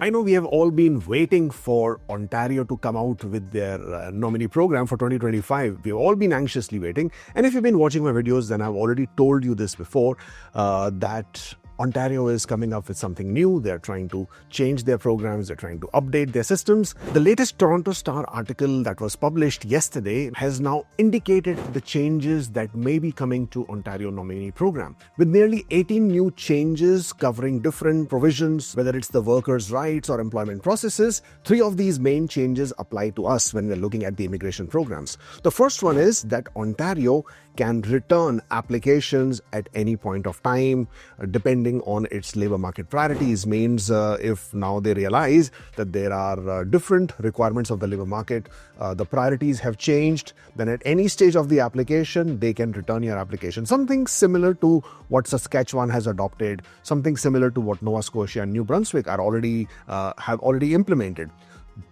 I know we have all been waiting for Ontario to come out with their nominee program for 2025. We've all been anxiously waiting. And if you've been watching my videos, then I've already told you this before, that Ontario is coming up with something new. They're trying to change their programs. They're trying to update their systems. The latest Toronto Star article that was published yesterday has now indicated the changes that may be coming to Ontario nominee program. With nearly 18 new changes covering different provisions, whether it's the workers' rights or employment processes, 3 of these main changes apply to us when we're looking at the immigration programs. The first one is that Ontario can return applications at any point of time, depending on its labor market priorities. Means if now they realize that there are different requirements of the labor market, the priorities have changed, then at any stage of the application, they can return your application. Something similar to what Saskatchewan has adopted, something similar to what Nova Scotia and New Brunswick have already implemented.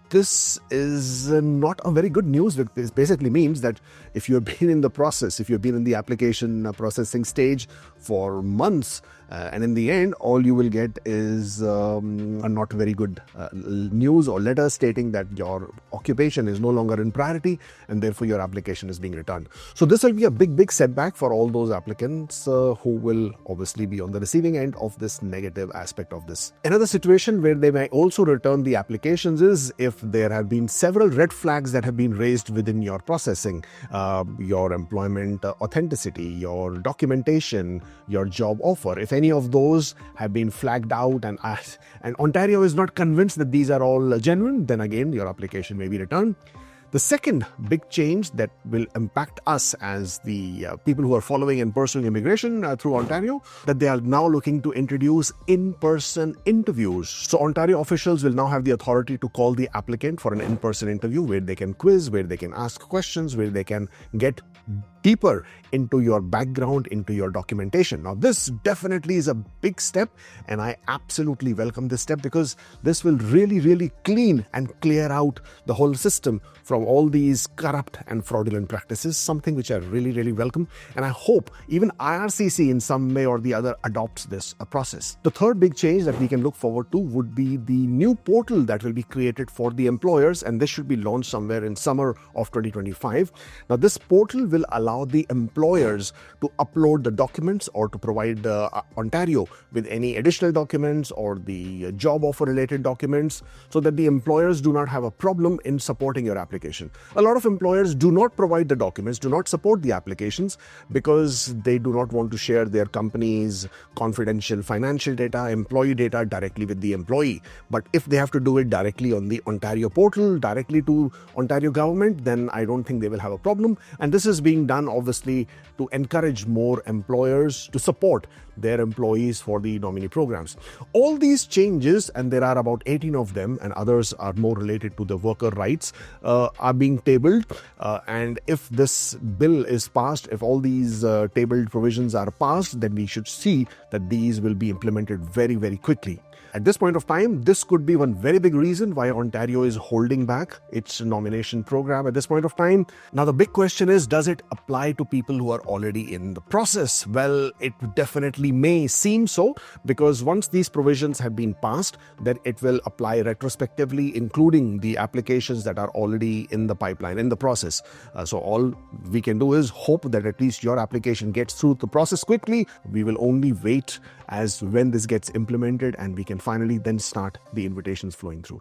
This is not a very good news. This basically means that if you've been in the process, if you've been in the application processing stage for months, and in the end, all you will get is a not very good news or letter stating that your occupation is no longer in priority and therefore your application is being returned. So this will be a big setback for all those applicants who will obviously be on the receiving end of this negative aspect of this. Another situation where they may also return the applications is if there have been several red flags that have been raised within your processing, your employment authenticity, your documentation, your job offer. If any of those have been flagged out and Ontario is not convinced that these are all genuine, then again your application may be returned. The second big change that will impact us as the people who are following and pursuing immigration through Ontario, that they are now looking to introduce in-person interviews. So Ontario officials will now have the authority to call the applicant for an in-person interview where they can quiz, where they can ask questions, where they can get deeper into your background, into your documentation. Now, this definitely is a big step, and I absolutely welcome this step because this will really clean and clear out the whole system from all these corrupt and fraudulent practices, something which I really welcome. And I hope even IRCC in some way or the other adopts this process. The third big change that we can look forward to would be the new portal that will be created for the employers, and this should be launched somewhere in summer of 2025. Now, this portal will allow the employers to upload the documents or to provide Ontario with any additional documents or the job offer related documents so that the employers do not have a problem in supporting your application. A lot of employers do not provide the documents, do not support the applications because they do not want to share their company's confidential financial data, employee data directly with the employee. But if they have to do it directly on the Ontario portal, directly to Ontario government, then I don't think they will have a problem. And this is being done obviously to encourage more employers to support their employees for the nominee programs. All these changes, and there are about 18 of them, and others are more related to the worker rights, are being tabled. And if this bill is passed, if all these tabled provisions are passed, then we should see that these will be implemented very quickly. At this point of time, this could be one very big reason why Ontario is holding back its nomination program at this point of time. Now, the big question is, does it apply to people who are already in the process? Well, it definitely may seem so, because once these provisions have been passed, then it will apply retrospectively, including the applications that are already in the pipeline, in the process. So all we can do is hope that at least your application gets through the process quickly. We will only wait as when this gets implemented and we can finally then start the invitations flowing through.